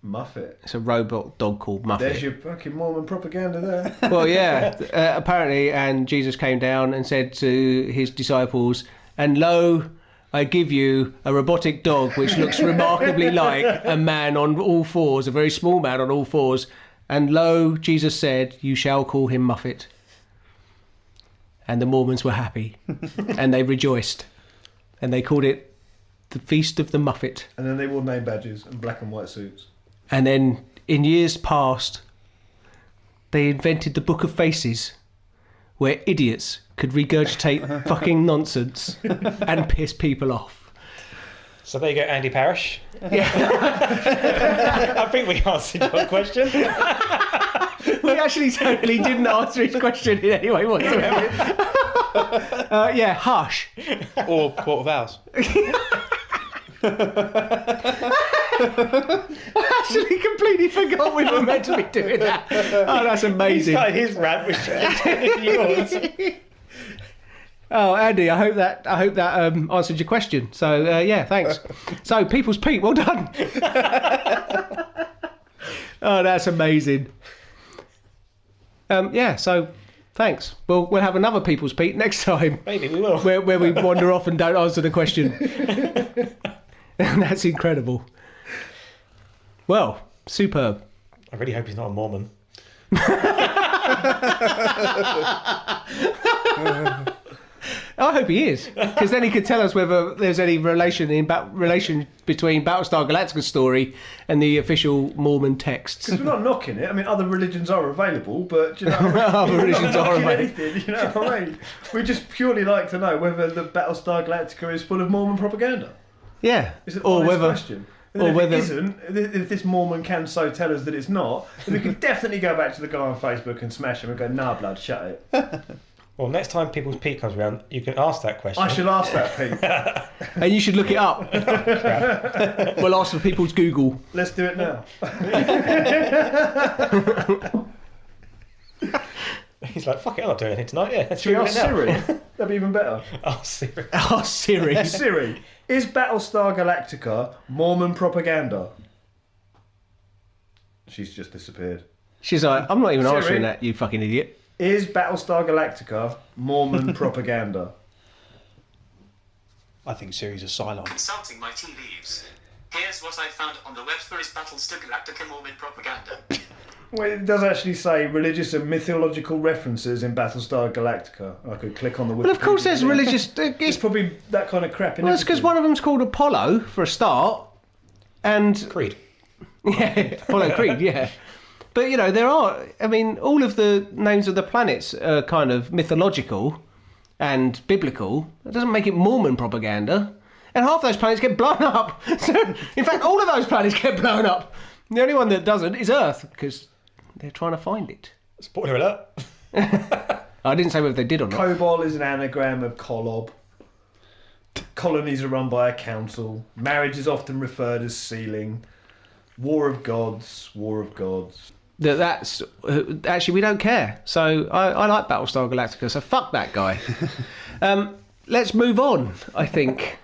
Muffet. It's a robot dog called Muffet. There's your fucking Mormon propaganda there. Well, yeah, apparently, and Jesus came down and said to his disciples, and lo, I give you a robotic dog which looks remarkably like a man on all fours, a very small man on all fours, and lo, Jesus said, you shall call him Muffet. And the Mormons were happy, and they rejoiced, and they called it the Feast of the Muffet. And then they wore name badges and black and white suits. And then, in years past, they invented the Book of Faces, where idiots could regurgitate fucking nonsense and piss people off. So there you go, Andy Parish. Yeah. I think we answered your question. We actually totally didn't answer his question in any way whatsoever. Yeah, hush. Or Port of Owls. I actually completely forgot we were meant to be doing that. Oh, that's He amazing. started his rant, which is yours. Oh, Andy, I hope that answered your question. So yeah, thanks. So, People's Pete, well done. Oh, that's amazing. Yeah, so thanks. We'll have another People's Pete next time. Maybe we will. Where we wander off and don't answer the question. That's incredible. Well, superb. I really hope he's not a Mormon. I hope he is, because then he could tell us whether there's any relation between Battlestar Galactica's story and the official Mormon texts. Because we're not knocking it. I mean, other religions are available, but do you know what I mean? Other religions are available. Anything, you know what I mean? We just purely like to know whether the Battlestar Galactica is full of Mormon propaganda. Yeah, It's an or honest whether. question. And then Or if whether- it isn't, if this Mormon can so tell us that it's not, then we could definitely go back to the guy on Facebook and smash him and go, nah, blood, shut it. Well, next time People's Pete comes around, you can ask that question. I should ask that, Pete. And you should look it up. We'll ask for people's Google. Let's do it now. He's like, fuck it, I'm not doing anything tonight. Yeah, let's Should we do it ask now. Siri? That'd be even better. Oh, Siri. Oh, Siri. Siri, is Battlestar Galactica Mormon propaganda? She's just disappeared. She's like, I'm not even Siri. answering that, you fucking idiot. Is Battlestar Galactica Mormon propaganda? I think Siri's a Cylon. Consulting my tea leaves. Here's what I found on the web for is Battlestar Galactica Mormon propaganda. Well, it does actually say religious and mythological references in Battlestar Galactica. I could click on the Wikipedia. Well, of course there's link. religious... It's It's, probably that kind of crap in well, it's because one of them's called Apollo, for a start. And... Creed. Yeah, Apollo Creed, yeah. But, you know, there are... I mean, all of the names of the planets are kind of mythological and biblical. That doesn't make it Mormon propaganda. And half those planets get blown up. So, in fact, all of those planets get blown up. The only one that doesn't is Earth, because they're trying to find it. Spoiler alert. I didn't say whether they did or not. Cobol is an anagram of Kolob. Colonies are run by a council. Marriage is often referred as sealing. War of gods, war of gods. That's actually, we don't care. So I like Battlestar Galactica, so fuck that guy. Let's move on, I think,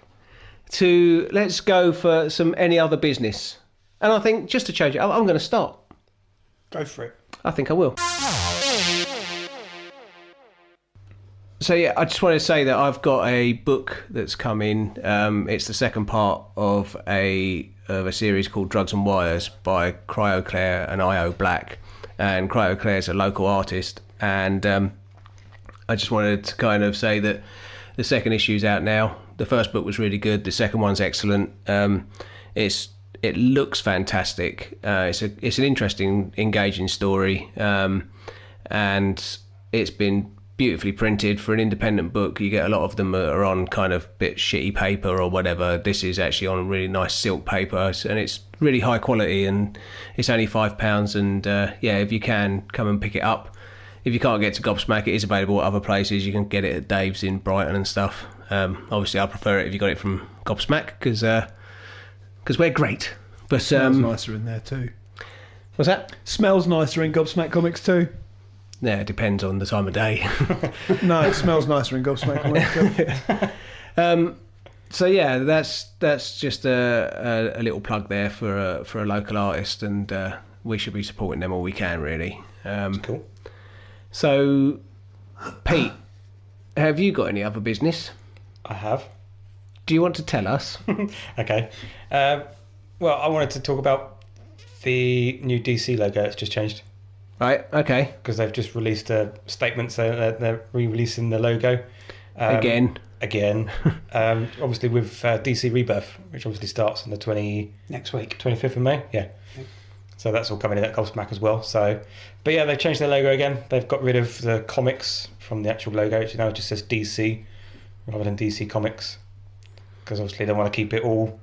to let's go for some any other business. And I think, just to change it, I'm going to start. Go for it. I think I will. So yeah, I just want to say that I've got a book that's come in. It's the second part of a series called Drugs and Wires by Cryo Claire and I.O. Black. And Cryo Claire's a local artist. And I just wanted to kind of say that the second issue's out now. The first book was really good. The second one's excellent. It looks fantastic. It's an interesting, engaging story, and it's been beautifully printed for an independent book. You get a lot of them are on kind of bit shitty paper or whatever. This is actually on really nice silk paper, and it's really high quality. And it's only £5. And yeah, if you can, come and pick it up. If you can't get to Gobsmack, it is available at other places. You can get it at Dave's in Brighton and stuff. Obviously, I prefer it if you got it from Gobsmack because we're great. But Smells nicer in there too. What's that? Smells nicer in Gobsmack Comics too. Yeah, it depends on the time of day. No, it smells nicer in Gobsmack Comics too. So yeah, that's just a little plug there for a local artist, and we should be supporting them all we can, really. Cool. So, Pete, have you got any other business? I have. Do you want to tell us? Okay. Well, I wanted to talk about the new DC logo that's just changed. Right, okay. Because they've just released a statement saying that they're re-releasing the logo. Again. Obviously with DC Rebirth, which obviously starts on the Next week. 25th of May. Yeah. So that's all coming in at Gobsmack as well. So, but yeah, they've changed their logo again. They've got rid of the comics from the actual logo, which now just says DC rather than DC Comics. Because obviously they want to keep it all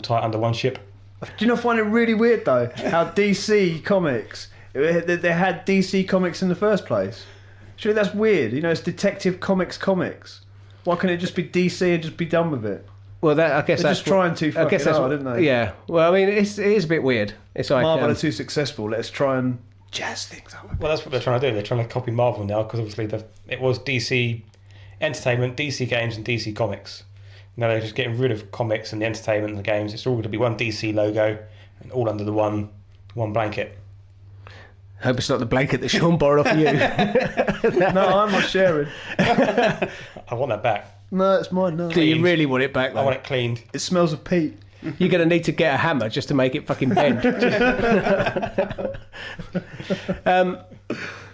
tight under one ship. Do you not find it really weird though how DC Comics they had DC Comics in the first place? Surely that's weird. You know, it's Detective Comics. Why can't it just be DC and just be done with it? Well, I guess They're that's just trying to fuck it hard, aren't they? Yeah. Well, I mean, it is a bit weird. It's like Marvel are too successful. Let's try and jazz things up. Well, that's what they're trying to do. They're trying to copy Marvel now because obviously it was DC Entertainment, DC Games, and DC Comics. Now they're just getting rid of comics and the entertainment and the games. It's all going to be one DC logo and all under the one blanket. Hope it's not the blanket that Sean borrowed off of you. No, I'm not sharing. I want that back. No, it's mine. No, Do you really want it back, I though? want it cleaned. it smells of peat. You're going to need to get a hammer just to make it fucking bend.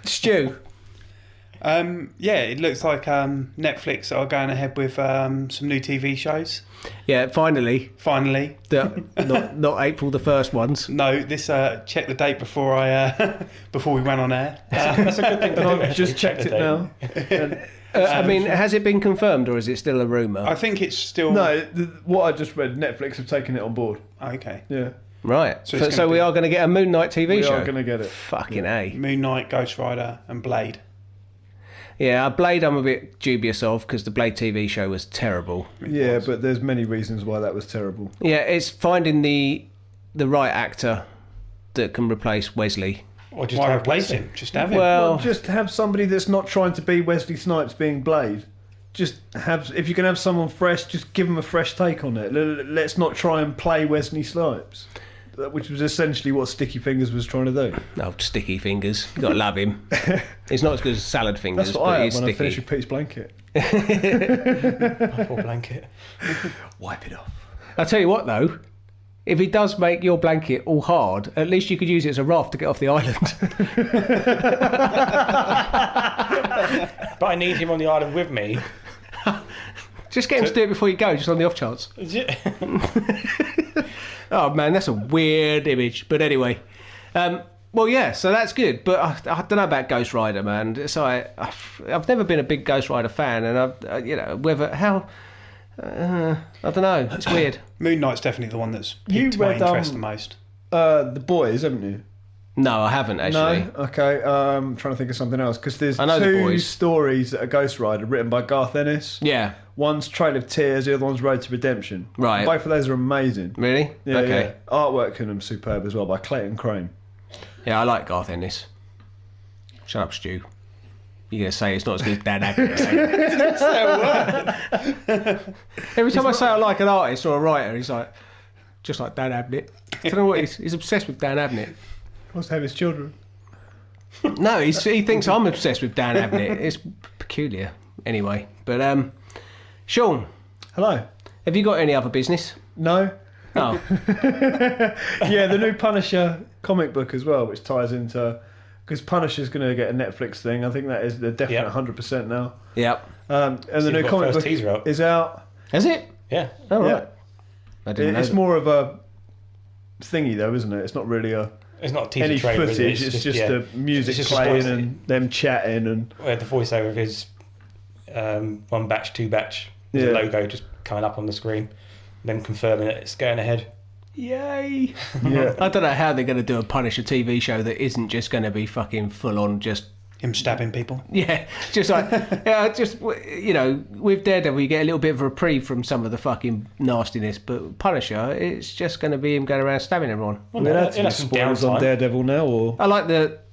Stu, Yeah, it looks like Netflix are going ahead with some new TV shows. yeah, finally, Finally. not April the 1st ones. No, this check the date before before we went on air. That's a good thing to do. I've actually, just check checked the it date. now. And, I mean, has it been confirmed or is it still a rumour? I think it's still... no, what I just read, Netflix have taken it on board. Okay. Yeah, Right. So So, it's gonna we be- are going to get a Moon Knight TV we show. are going to get it. Fucking A. Moon Knight, Ghost Rider and Blade. Yeah, Blade I'm a bit dubious of because the Blade TV show was terrible. Yeah, but there's many reasons why that was terrible. Yeah, it's finding the right actor that can replace Wesley. Or just Why have replace Wesley. him? Just have him. Well, Just have somebody that's not trying to be Wesley Snipes being Blade. Just have, if you can have someone fresh, just give them a fresh take on it. Let's not try and play Wesley Snipes, which was essentially what Sticky Fingers was trying to do. oh, sticky fingers. You got to love him. It's not as good as salad fingers, That's what but I he's have when I finish sticky. with Pete's blanket. Poor blanket. Wipe it off. I'll tell you what, though. If he does make your blanket all hard, at least you could use it as a raft to get off the island. But I need him on the island with me. Just get him to do it before you go, just on the off chance. Oh, man, that's a weird image. But anyway. Well, yeah, so that's good. But I don't know about Ghost Rider, man. So I've never been a big Ghost Rider fan. And, I don't know. It's weird. Moon Knight's definitely the one that's You piqued my read, interest the most. The Boys, haven't you? No, I haven't, actually. No? Okay, I'm trying to think of something else. Because there's I know The two Boys. stories that are Ghost Rider written by Garth Ennis. Yeah. One's Trail of Tears, the other one's Road to Redemption. Right. Both of those are amazing. Really? Yeah, okay. yeah. Artwork in them superb as well by Clayton Crane. Yeah, I like Garth Ennis. Shut up, Stu. You're going to say it's not as good as Dan Abnett. Every time I say I like an artist or a writer, he's like, just like Dan Abnett. I don't know what he's obsessed with Dan Abnett. Wants to have his children. No, he thinks I'm obsessed with Dan Abnett. It's peculiar. Anyway, but Sean, Hello. have you got any other business? No? Oh, Yeah, the new Punisher comic book as well, which ties into... Because Punisher's going to get a Netflix thing. I think that is the definite Yep. 100% now. yep. And the you've new got comic first book teaser out. is out. Has it? Yeah. Oh, Yeah. right. I didn't know It's that. more of a thingy though, isn't it? It's not really It's not a teaser any trailer, is it? footage. It's just yeah. the music It's just a playing story. and them chatting and... We had the voiceover of his one batch, two batch. There's Yeah. a logo just coming up on the screen. Then confirming that it's going ahead. Yay. Yeah. I don't know how they're going to do a Punisher TV show that isn't just going to be fucking full on just... Him stabbing people. Yeah, just like, with Daredevil, you get a little bit of a reprieve from some of the fucking nastiness, but Punisher, it's just going to be him going around stabbing everyone. We're allowed to He'll do have some spoilers on downtime. Daredevil now, or I like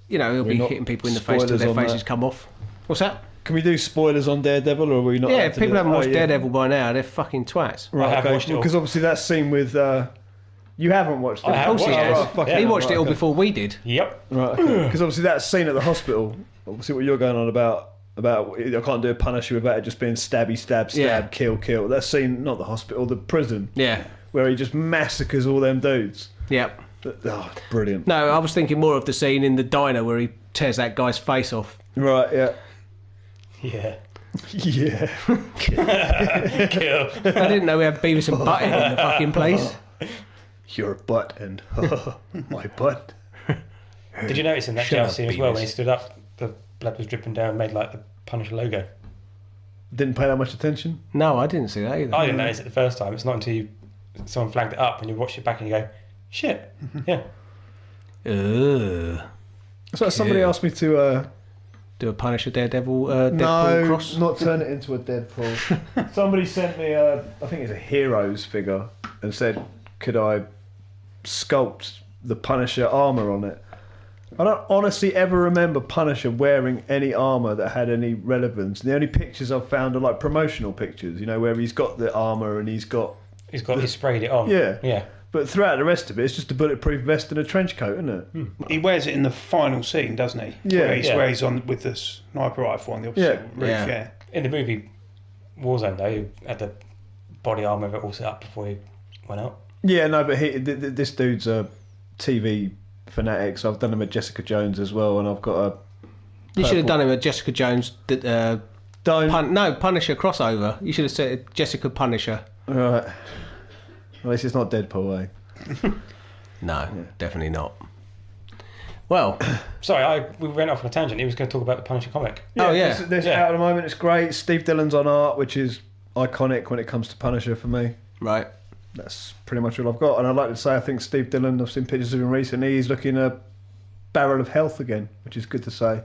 he'll be not hitting people in the face till spoilers their on faces that. come off. What's that? can we do spoilers on Daredevil, or are we not? Yeah, allowed if to people do haven't that? watched Oh, yeah. Daredevil by now, they're fucking twats. I Right, have okay. watched it all. Because obviously that scene with you haven't watched it. I have Of course he watched it. has. right, fuck Yeah. He it. watched it all okay. before we did. Yep. Right, okay. Because obviously that scene at the hospital, obviously what you're going on about I can't do a Punisher without it just being stabby, stab, stab, Yeah. kill. That scene, not the hospital, the prison, Yeah. where he just massacres all them dudes. Yep. Oh, brilliant. No, I was thinking more of the scene in the diner where he tears that guy's face off. Right, yeah. Yeah. Yeah. Kill. I didn't know we had Beavis and Butthead in the fucking place. Your butt and my butt. Did you notice in that Shut jail up, scene as well, when he Beavis. stood up, the blood was dripping down, made like the Punisher logo? Didn't pay that much attention. No, I didn't see that either. I didn't notice it the first time. It's not until someone flagged it up and you watch it back and you go, shit. Yeah. Ugh. So somebody Yeah. asked me to Do a Punisher Daredevil Deadpool no, cross? not turn it into a Deadpool. Somebody sent me I think it's a Heroes figure, and said, could I sculpt the Punisher armour on it? I don't honestly ever remember Punisher wearing any armour that had any relevance. The only pictures I've found are like promotional pictures, where he's got the armour and he's sprayed it on. Yeah. Yeah. But throughout the rest of it, it's just a bulletproof vest and a trench coat, isn't it? He wears it in the final scene, doesn't he? Yeah. Where he's, Yeah. where he's on with the sniper rifle on the opposite Yeah. roof. Yeah. Yeah. In the movie, Warzone though. He had the body armor of it all set up before he went out. Yeah, no, but this dude's a TV fanatic, so I've done him at Jessica Jones as well, and I've got a... You should have done him a Jessica Jones... Punisher crossover. You should have said Jessica Punisher. Right. At least it's not Deadpool, eh? No, definitely not. Well... Sorry, we went off on a tangent. He was going to talk about the Punisher comic. This out at the moment. It's great. Steve Dillon's on art, which is iconic when it comes to Punisher for me. Right. That's pretty much all I've got. And I'd like to say I think Steve Dillon, I've seen pictures of him recently, he's looking a barrel of health again, which is good to say.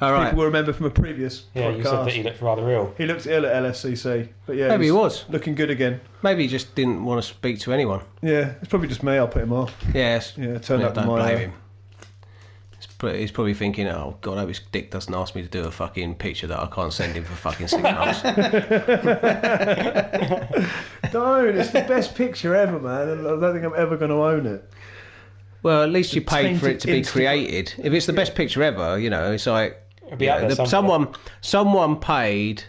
All right. People will remember from a previous podcast. You said that he looked rather ill. He looked ill at LSCC, but yeah, Maybe he was. looking good again. Maybe he just didn't want to speak to anyone. Yeah, it's probably just me. I'll put him off. Yes. Yeah, turned up Don't my... blame him. He's probably thinking, oh, God, I hope his dick doesn't ask me to do a fucking picture that I can't send him for fucking 6 months. Don't, it's the best picture ever, man. And I don't think I'm ever going to own it. Well, at least you paid for it to be tainted created. If it's the best picture ever, it's like... It'll be out there someone paid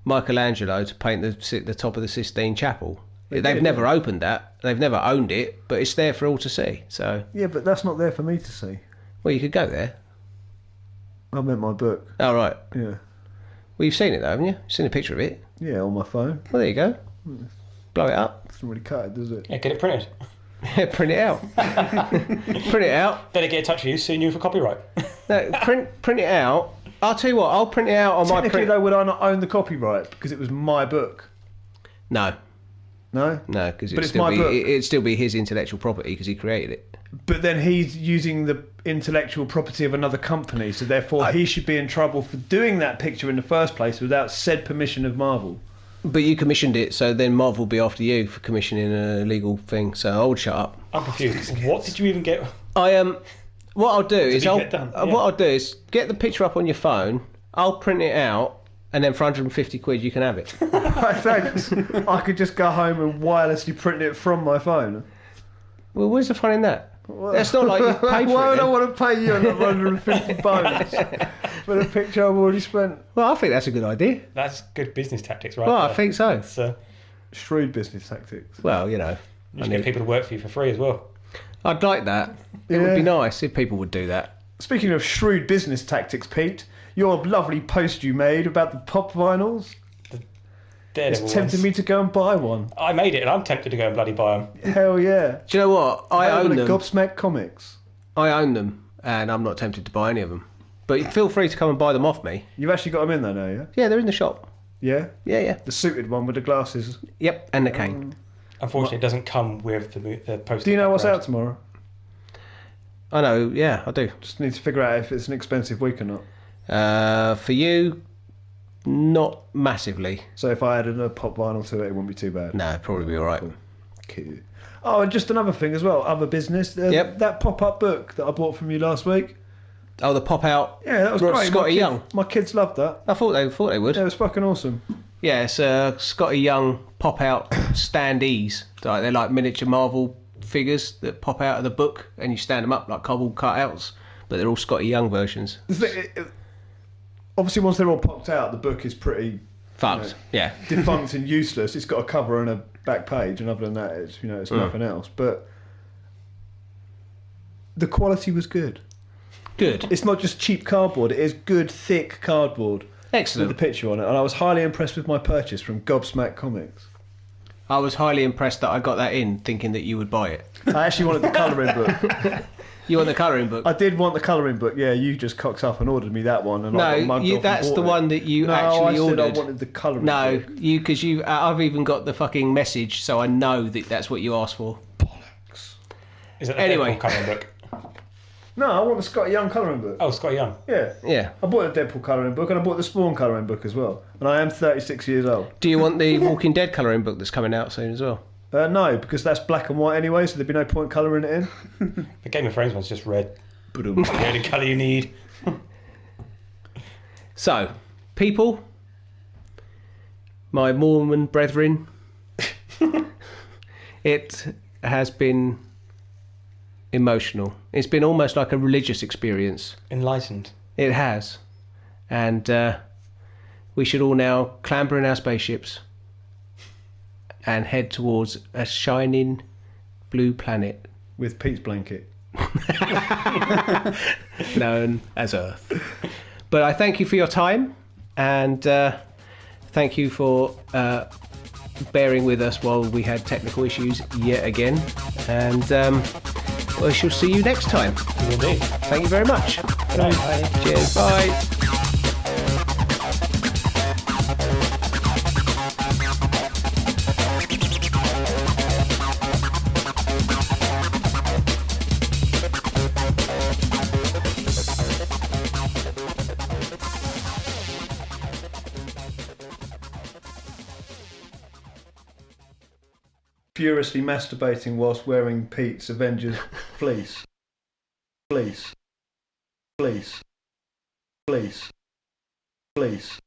Michelangelo to paint the top of the Sistine Chapel. They've never opened that. They've never owned it, but it's there for all to see. So... Yeah, but that's not there for me to see. Well, you could go there. I meant my book. Oh, right. Yeah. Well, you've seen it, though, haven't you? You've seen a picture of it. Yeah, on my phone. Well, there you go. Blow it up. Doesn't really cut it, does it? Yeah, get it printed. Print it out. Print it out. Then it get in touch with you, suing you for copyright. No, print it out. I'll tell you what, I'll print it out on my Technically, print... though, would I not own the copyright because it was my book? No, No? because But it's my book. it'd still be his intellectual property because he created it. But then he's using the intellectual property of another company, so therefore he should be in trouble for doing that picture in the first place without said permission of Marvel. But you commissioned it, so then Marvel will be after you for commissioning a legal thing. So I would shut up. I'm confused. What did you even get? What I'll do is get done? Yeah. what I'll do is get the picture up on your phone. I'll print it out, and then for 150 quid you can have it. Thanks. I could just go home and wirelessly print it from my phone. Well, where's the fun in that? That's not like you paid for it. Why would I then. want to pay you another 150 bones for the picture I've already spent? Well, I think that's a good idea. That's good business tactics, right? Well, I there. think so. It's, Shrewd business tactics. Well, you just get people to work for you for free as well. I'd like that. It would be nice if people would do that. Speaking of shrewd business tactics, Pete, your lovely post you made about the pop vinyls, Daredevil it's tempted ones. me to go and buy one. I made it and I'm tempted to go and bloody buy them. Hell yeah. Do you know what? I own them. Gobsmack Comics. I own them, and I'm not tempted to buy any of them. But feel free to come and buy them off me. You've actually got them in there now, yeah? Yeah, they're in the shop. Yeah? Yeah. The suited one with the glasses. Yep, and the cane. Unfortunately, it doesn't come with the poster. Do you know what's background. out tomorrow? I know, yeah, I do. Just need to figure out if it's an expensive week or not. For you, not massively. So if I added a pop vinyl to it, it wouldn't be too bad. No, probably be all right. Cute. Oh, and just another thing as well, other business. Yep. That pop-up book that I bought from you last week. Oh, the pop out. Yeah, that was great. Scotty Young. My kids loved that. I thought they would. Yeah, it was fucking awesome. Yeah, it's Scotty Young pop out standees. They're like miniature Marvel figures that pop out of the book, and you stand them up like cardboard cutouts. But they're all Scotty Young versions. Obviously, once they're all popped out, the book is pretty Fucked. Yeah. defunct and useless. It's got a cover and a back page, and other than that, it's it's nothing else. But the quality was good. Good. It's not just cheap cardboard; it is good, thick cardboard Excellent. with the picture on it. And I was highly impressed with my purchase from Gobsmack Comics. I was highly impressed that I got that in, thinking that you would buy it. I actually wanted the colouring book. You want the colouring book? I did want the colouring book. Yeah, you just cocked up and ordered me that one, and I got mugged off and that's bought the it. one that you No, actually I ordered. said I wanted the colouring No, book. because I've even got the fucking message, so I know that that's what you asked for. Bollocks. Is it the Anyway. Deadpool colouring book? No, I want the Scotty Young colouring book. Oh, Scott Young. Yeah. Yeah. I bought the Deadpool colouring book and I bought the Spawn colouring book as well. And I am 36 years old. Do you want the Walking Dead colouring book that's coming out soon as well? No, because that's black and white anyway, so there'd be no point colouring it in. The Game of Thrones one's just red. Ba-dum. The only colour you need. So, people, my Mormon brethren, it has been emotional. It's been almost like a religious experience. Enlightened. It has. And we should all now clamber in our spaceships and head towards a shining blue planet With Pete's blanket. known as Earth. But I thank you for your time, and thank you for bearing with us while we had technical issues yet again. And we shall see you next time. Indeed. Thank you very much. Bye. Cheers. Bye. Furiously masturbating whilst wearing Pete's Avengers fleece. Fleece. Fleece. Fleece. Fleece.